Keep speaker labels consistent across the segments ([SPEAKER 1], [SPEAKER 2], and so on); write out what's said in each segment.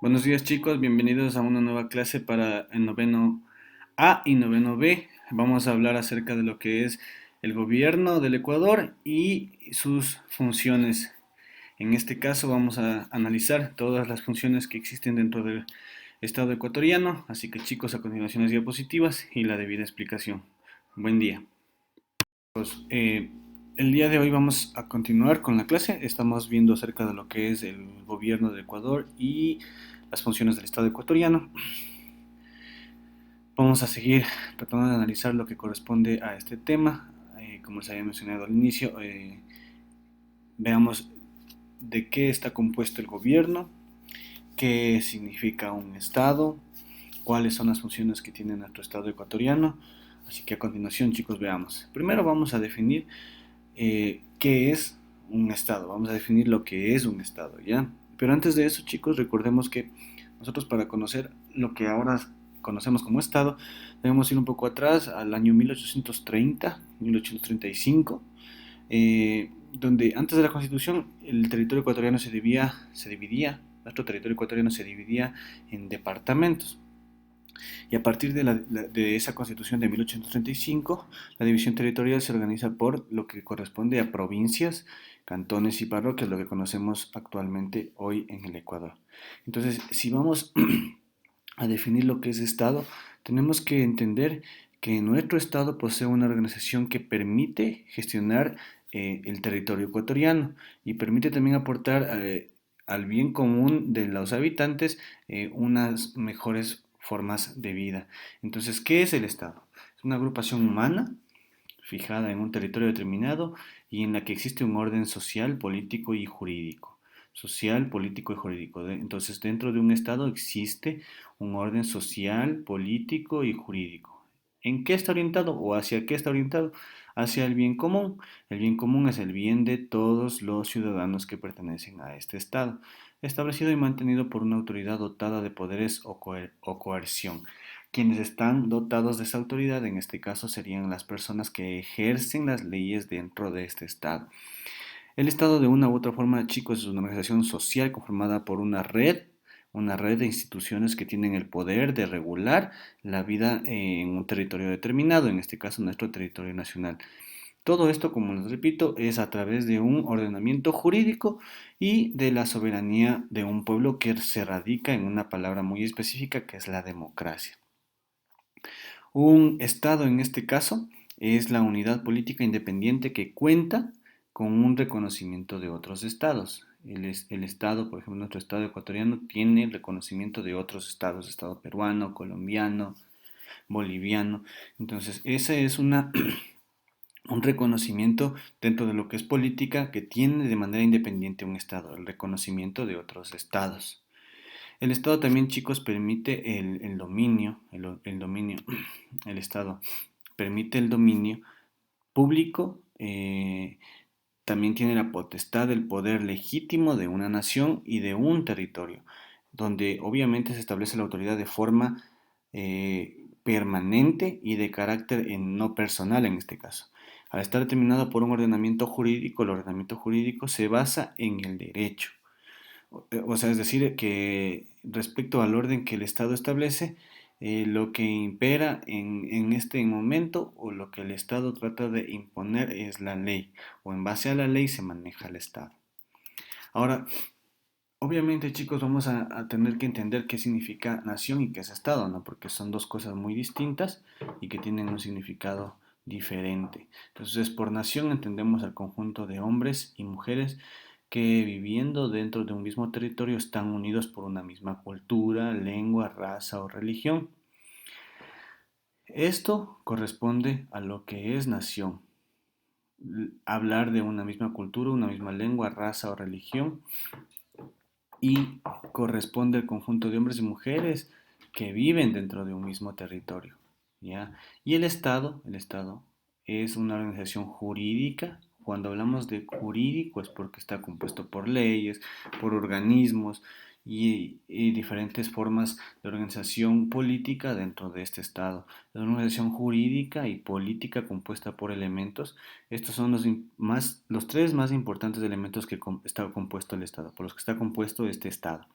[SPEAKER 1] Buenos días chicos, bienvenidos a una nueva clase para el noveno A y noveno B. Vamos a hablar acerca de lo que es el gobierno del Ecuador y sus funciones. En este caso vamos a analizar todas las funciones que existen dentro del Estado ecuatoriano, así que chicos, a continuación las diapositivas y la debida explicación. Buen día. Pues, el día de hoy vamos a continuar con la clase. Estamos viendo acerca de lo que es el gobierno de Ecuador y las funciones del Estado ecuatoriano. Vamos a seguir tratando de analizar lo que corresponde a este tema. Como les había mencionado al inicio, veamos de qué está compuesto el gobierno, qué significa un Estado, cuáles son las funciones que tiene nuestro Estado ecuatoriano. Así que a continuación, chicos, veamos. Primero vamos a definir qué es un Estado. Vamos a definir lo que es un Estado, ¿ya? Pero antes de eso, chicos, recordemos que nosotros para conocer lo que ahora conocemos como Estado, debemos ir un poco atrás al año 1830, 1835, donde antes de la Constitución el territorio ecuatoriano nuestro territorio ecuatoriano se dividía en departamentos. Y a partir de esa constitución de 1835, la división territorial se organiza por lo que corresponde a provincias, cantones y parroquias, lo que conocemos actualmente hoy en el Ecuador. Entonces, si vamos a definir lo que es Estado, tenemos que entender que nuestro Estado posee una organización que permite gestionar el territorio ecuatoriano y permite también aportar al bien común de los habitantes unas mejores formas de vida. Entonces, ¿qué es el Estado? Es una agrupación humana fijada en un territorio determinado y en la que existe un orden social, político y jurídico. Social, político y jurídico. Entonces, dentro de un Estado existe un orden social, político y jurídico. ¿En qué está orientado o hacia qué está orientado? Hacia el bien común. El bien común es el bien de todos los ciudadanos que pertenecen a este Estado, establecido y mantenido por una autoridad dotada de poderes o coerción. Quienes están dotados de esa autoridad, en este caso, serían las personas que ejercen las leyes dentro de este Estado. El Estado, de una u otra forma, chicos, es una organización social conformada por una red de instituciones que tienen el poder de regular la vida en un territorio determinado, en este caso nuestro territorio nacional. Todo esto, como les repito, es a través de un ordenamiento jurídico y de la soberanía de un pueblo que se radica en una palabra muy específica que es la democracia. Un Estado, en este caso, es la unidad política independiente que cuenta con un reconocimiento de otros estados. El Estado, por ejemplo, nuestro Estado ecuatoriano tiene el reconocimiento de otros estados, Estado peruano, colombiano, boliviano. Entonces, ese es un reconocimiento dentro de lo que es política que tiene de manera independiente un Estado, el reconocimiento de otros estados. El Estado también, chicos, permite el dominio, el dominio, el Estado permite el dominio público, también tiene la potestad del poder legítimo de una nación y de un territorio, donde obviamente se establece la autoridad de forma permanente y de carácter no personal en este caso. Al estar determinado por un ordenamiento jurídico, el ordenamiento jurídico se basa en el derecho. O sea, es decir, que respecto al orden que el Estado establece, lo que impera en este momento o lo que el Estado trata de imponer es la ley, o en base a la ley se maneja el Estado. Ahora, obviamente, chicos, vamos a tener que entender qué significa nación y qué es Estado, ¿no? Porque son dos cosas muy distintas y que tienen un significado diferente. Entonces, por nación entendemos el conjunto de hombres y mujeres que viviendo dentro de un mismo territorio están unidos por una misma cultura, lengua, raza o religión. Esto corresponde a lo que es nación. Hablar de una misma cultura, una misma lengua, raza o religión y corresponde al conjunto de hombres y mujeres que viven dentro de un mismo territorio, ¿ya? Y el Estado es una organización jurídica. Cuando hablamos de jurídico es porque está compuesto por leyes, por organismos y diferentes formas de organización política dentro de este Estado. Es una organización jurídica y política compuesta por elementos. Estos son los tres más importantes elementos que está compuesto el Estado, por los que está compuesto este Estado.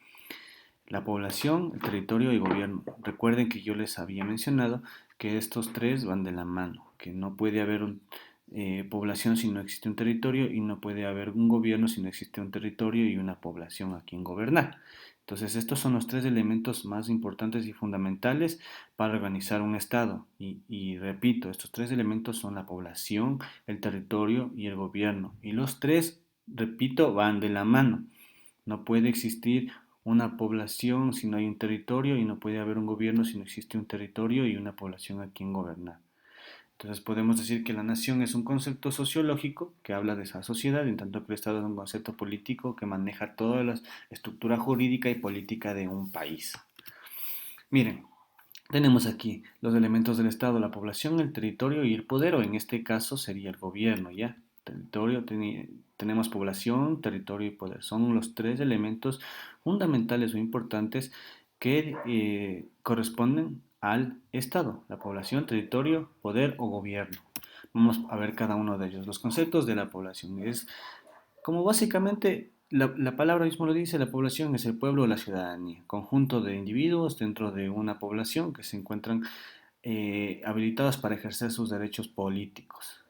[SPEAKER 1] la población, el territorio y el gobierno. Recuerden que yo les había mencionado que estos tres van de la mano, que no puede haber población si no existe un territorio y no puede haber un gobierno si no existe un territorio y una población a quien gobernar. Entonces, estos son los tres elementos más importantes y fundamentales para organizar un Estado. Y repito, estos tres elementos son la población, el territorio y el gobierno. Y los tres, repito, van de la mano. No puede existir una población si no hay un territorio y no puede haber un gobierno si no existe un territorio y una población a quien gobernar. Entonces podemos decir que la nación es un concepto sociológico que habla de esa sociedad, en tanto que el Estado es un concepto político que maneja toda la estructura jurídica y política de un país. Miren, tenemos aquí los elementos del Estado, la población, el territorio y el poder, o en este caso sería el gobierno, ¿ya? Territorio, tenemos población, territorio y poder. Son los tres elementos fundamentales o importantes que corresponden al Estado, la población, territorio, poder o gobierno. Vamos a ver cada uno de ellos. Los conceptos de la población es como básicamente la palabra mismo lo dice, la población es el pueblo o la ciudadanía, conjunto de individuos dentro de una población que se encuentran habilitados para ejercer sus derechos políticos.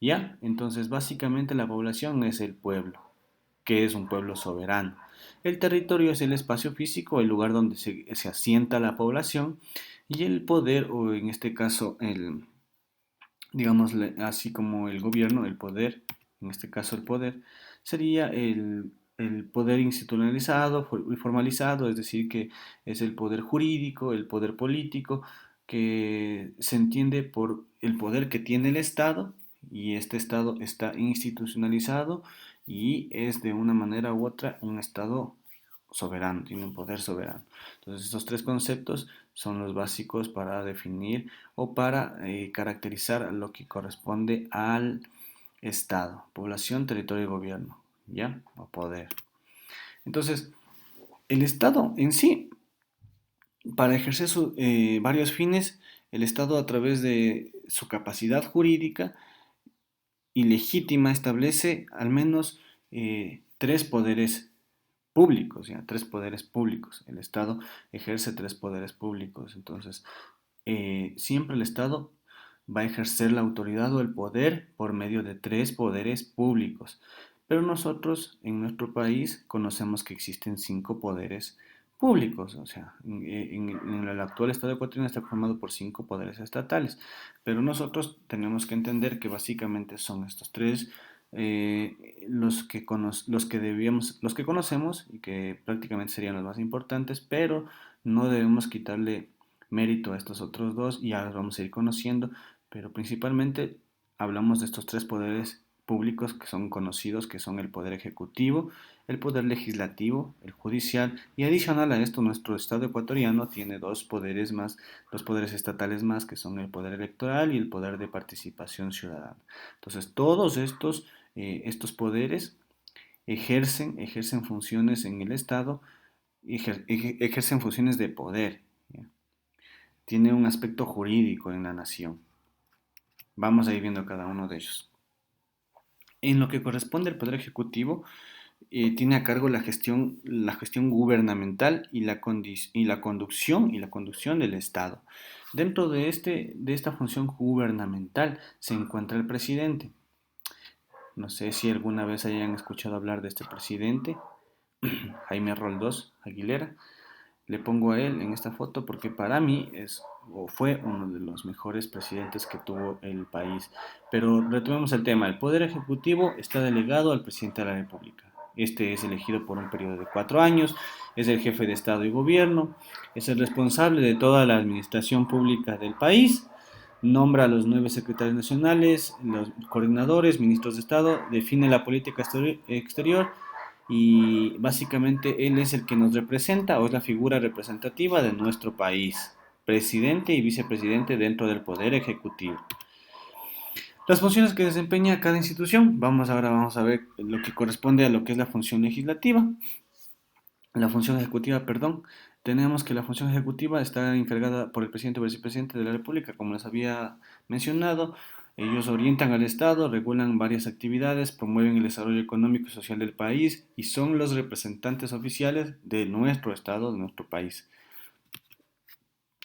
[SPEAKER 1] ¿Ya? Entonces, básicamente la población es el pueblo, que es un pueblo soberano. El territorio es el espacio físico, el lugar donde se asienta la población, y el poder, o en este caso, digamos, así como el gobierno, el poder, en este caso el poder, sería el poder institucionalizado y formalizado, es decir, que es el poder jurídico, el poder político, que se entiende por el poder que tiene el Estado y este Estado está institucionalizado y es de una manera u otra un Estado soberano, tiene un poder soberano. Entonces, estos tres conceptos son los básicos para definir o para caracterizar lo que corresponde al Estado, población, territorio y gobierno, ¿ya? O poder. Entonces, el Estado en sí, para ejercer varios fines, el Estado a través de su capacidad jurídica y legítima establece al menos tres poderes públicos, ya, tres poderes públicos. El Estado ejerce tres poderes públicos. Entonces, siempre el Estado va a ejercer la autoridad o el poder por medio de tres poderes públicos. Pero nosotros en nuestro país conocemos que existen cinco poderes públicos, o sea, en el actual Estado ecuatoriano está formado por cinco poderes estatales, pero nosotros tenemos que entender que básicamente son estos tres los que conocemos y que prácticamente serían los más importantes, pero no debemos quitarle mérito a estos otros dos y ya los vamos a ir conociendo, pero principalmente hablamos de estos tres poderes públicos que son conocidos, que son el poder ejecutivo, el poder legislativo, el judicial, y adicional a esto nuestro Estado ecuatoriano tiene dos poderes más, dos poderes estatales más, que son el poder electoral y el poder de participación ciudadana. Entonces todos estos poderes ejercen funciones en el Estado, ejercen funciones de poder, ¿ya? Tiene un aspecto jurídico en la nación. Vamos a ir viendo cada uno de ellos. En lo que corresponde al Poder Ejecutivo, tiene a cargo la gestión gubernamental y la conducción del Estado. Dentro de esta función gubernamental se encuentra el presidente. No sé si alguna vez hayan escuchado hablar de este presidente, Jaime Roldós Aguilera. Le pongo a él en esta foto porque para mí es o fue uno de los mejores presidentes que tuvo el país. Pero retomemos el tema. El Poder Ejecutivo está delegado al presidente de la República. Este es elegido por un periodo de 4 años, es el jefe de Estado y Gobierno, es el responsable de toda la administración pública del país, nombra a los 9 secretarios nacionales, los coordinadores, ministros de Estado, define la política exterior y básicamente él es el que nos representa o es la figura representativa de nuestro país, presidente y vicepresidente dentro del Poder Ejecutivo. Las funciones que desempeña cada institución, ahora vamos a ver lo que corresponde a lo que es la función legislativa, la función ejecutiva, perdón. Tenemos que la función ejecutiva está encargada por el presidente o vicepresidente de la República, como les había mencionado. Ellos orientan al Estado, regulan varias actividades, promueven el desarrollo económico y social del país y son los representantes oficiales de nuestro Estado, de nuestro país.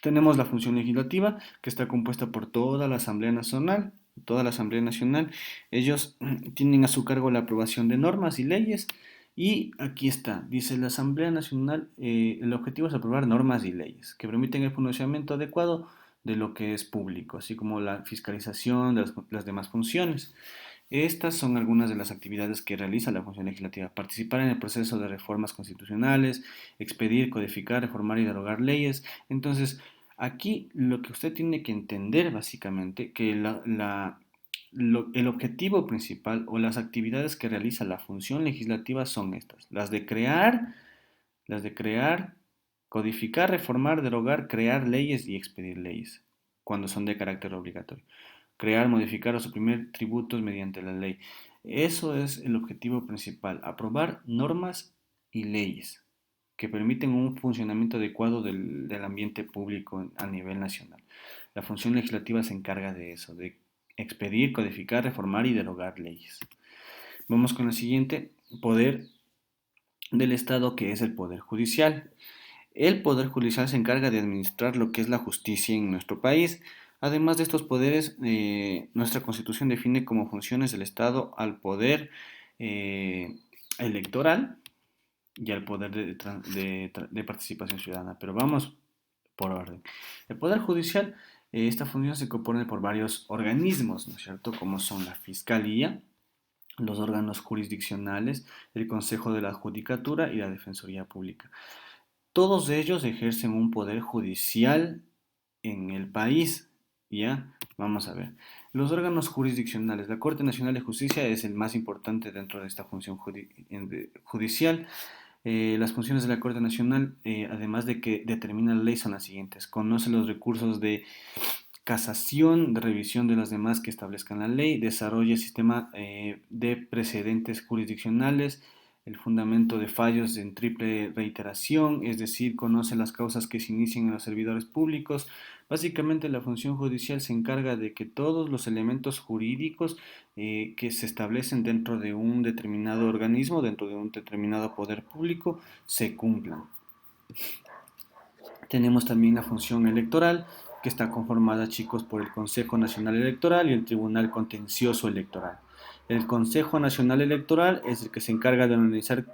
[SPEAKER 1] Tenemos la función legislativa, que está compuesta por toda la Asamblea Nacional. Toda la Asamblea Nacional, ellos tienen a su cargo la aprobación de normas y leyes. Y aquí está, dice la Asamblea Nacional, el objetivo es aprobar normas y leyes que permiten el funcionamiento adecuado de lo que es público, así como la fiscalización de las demás funciones. Estas son algunas de las actividades que realiza la función legislativa: participar en el proceso de reformas constitucionales, expedir, codificar, reformar y derogar leyes. Entonces, aquí lo que usted tiene que entender básicamente que el objetivo principal o las actividades que realiza la función legislativa son estas: las de crear, codificar, reformar, derogar, crear leyes y expedir leyes, cuando son de carácter obligatorio. Crear, modificar o suprimir tributos mediante la ley. Eso es el objetivo principal: aprobar normas y leyes que permiten un funcionamiento adecuado del ambiente público a nivel nacional. La función legislativa se encarga de eso, de expedir, codificar, reformar y derogar leyes. Vamos con el siguiente: poder del Estado, que es el Poder Judicial. El Poder Judicial se encarga de administrar lo que es la justicia en nuestro país. Además de estos poderes, nuestra Constitución define como funciones del Estado al poder eh, electoral y al poder de participación ciudadana. Pero vamos por orden. El Poder Judicial, esta función se compone por varios organismos, ¿no es cierto? Como son la Fiscalía, los órganos jurisdiccionales, el Consejo de la Judicatura y la Defensoría Pública. Todos ellos ejercen un poder judicial en el país. ¿Ya? Vamos a ver. Los órganos jurisdiccionales. La Corte Nacional de Justicia es el más importante dentro de esta función judicial. Las funciones de la Corte Nacional, además de que determina la ley, son las siguientes: conoce los recursos de casación, de revisión de las demás que establezcan la ley, desarrolla el sistema de precedentes jurisdiccionales, el fundamento de fallos en triple reiteración, es decir, conoce las causas que se inician en los servidores públicos. Básicamente, la función judicial se encarga de que todos los elementos jurídicos que se establecen dentro de un determinado organismo, dentro de un determinado poder público, se cumplan. Tenemos también la función electoral, que está conformada, chicos, por el Consejo Nacional Electoral y el Tribunal Contencioso Electoral. El Consejo Nacional Electoral es el que se encarga de organizar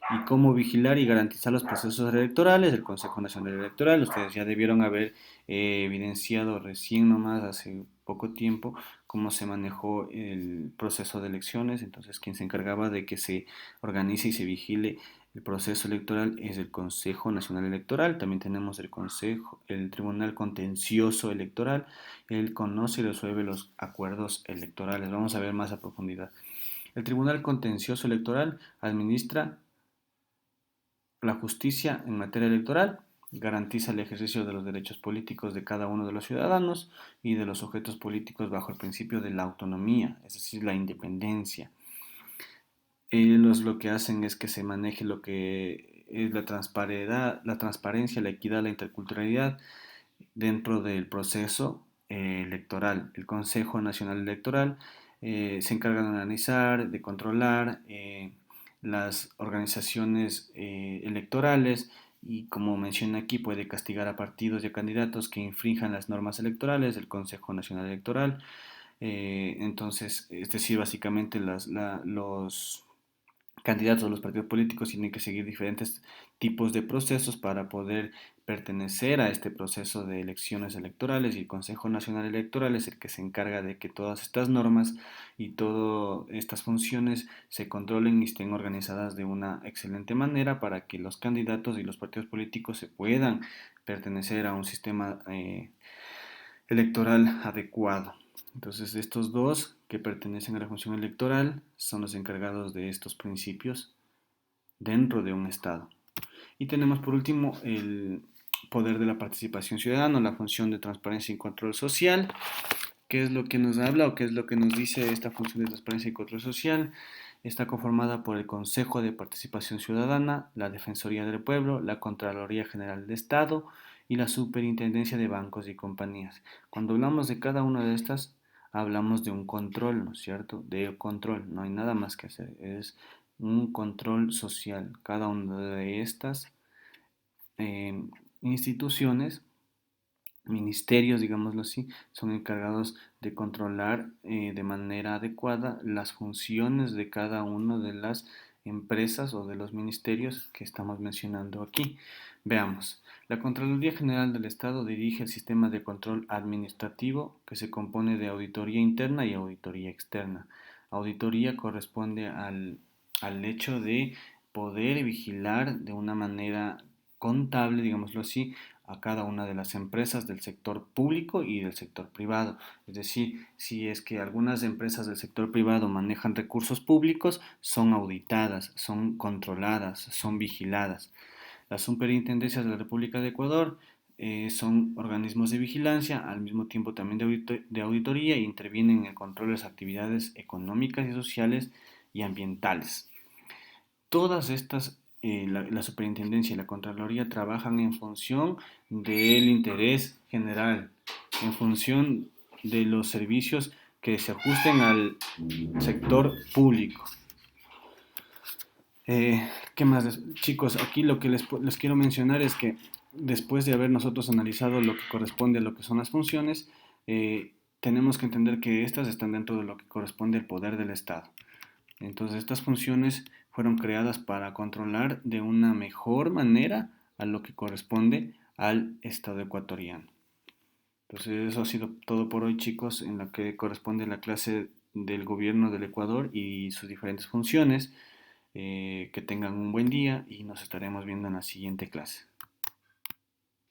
[SPEAKER 1] y cómo vigilar y garantizar los procesos electorales. El Consejo Nacional Electoral, ustedes ya debieron haber evidenciado recién nomás hace poco tiempo cómo se manejó el proceso de elecciones. Entonces, quien se encargaba de que se organice y se vigile el proceso electoral es el Consejo Nacional Electoral. También tenemos el Tribunal Contencioso Electoral. Él conoce y resuelve los acuerdos electorales. Vamos a ver más a profundidad. El Tribunal Contencioso Electoral administra la justicia en materia electoral, garantiza el ejercicio de los derechos políticos de cada uno de los ciudadanos y de los sujetos políticos bajo el principio de la autonomía, es decir, la independencia. Ellos lo que hacen es que se maneje lo que es la transparencia, la equidad, la interculturalidad dentro del proceso electoral. El Consejo Nacional Electoral se encarga de analizar, de controlar las organizaciones electorales y, como menciona aquí, puede castigar a partidos y a candidatos que infrinjan las normas electorales del Consejo Nacional Electoral. Entonces, es decir, básicamente los candidatos a los partidos políticos tienen que seguir diferentes tipos de procesos para poder pertenecer a este proceso de elecciones electorales, y el Consejo Nacional Electoral es el que se encarga de que todas estas normas y todas estas funciones se controlen y estén organizadas de una excelente manera para que los candidatos y los partidos políticos se puedan pertenecer a un sistema electoral adecuado. Entonces, estos dos que pertenecen a la función electoral son los encargados de estos principios dentro de un Estado. Y tenemos por último el poder de la participación ciudadana, la función de transparencia y control social. ¿Qué es lo que nos habla o qué es lo que nos dice esta función de transparencia y control social? Está conformada por el Consejo de Participación Ciudadana, la Defensoría del Pueblo, la Contraloría General del Estado y la Superintendencia de Bancos y Compañías. Cuando hablamos de cada una de estas, hablamos de un control, ¿no es cierto? De control, no hay nada más que hacer, es un control social. Cada una de estas eh, instituciones, ministerios, digámoslo así, son encargados de controlar de manera adecuada las funciones de cada una de las empresas o de los ministerios que estamos mencionando aquí. Veamos, la Contraloría General del Estado dirige el sistema de control administrativo que se compone de auditoría interna y auditoría externa. Auditoría corresponde al hecho de poder vigilar de una manera contable, digámoslo así, a cada una de las empresas del sector público y del sector privado. Es decir, si es que algunas empresas del sector privado manejan recursos públicos, son auditadas, son controladas, son vigiladas. Las superintendencias de la República de Ecuador son organismos de vigilancia, al mismo tiempo también de auditoría, e intervienen en el control de las actividades económicas y sociales y ambientales. Todas estas, la superintendencia y la Contraloría trabajan en función del interés general, en función de los servicios que se ajusten al sector público. ¿Qué más? Chicos, aquí lo que les quiero mencionar es que después de haber nosotros analizado lo que corresponde a lo que son las funciones, tenemos que entender que estas están dentro de lo que corresponde al poder del Estado. Entonces, estas funciones fueron creadas para controlar de una mejor manera a lo que corresponde al Estado ecuatoriano. Entonces, eso ha sido todo por hoy, chicos, en lo que corresponde a la clase del gobierno del Ecuador y sus diferentes funciones. Que tengan un buen día y nos estaremos viendo en la siguiente clase.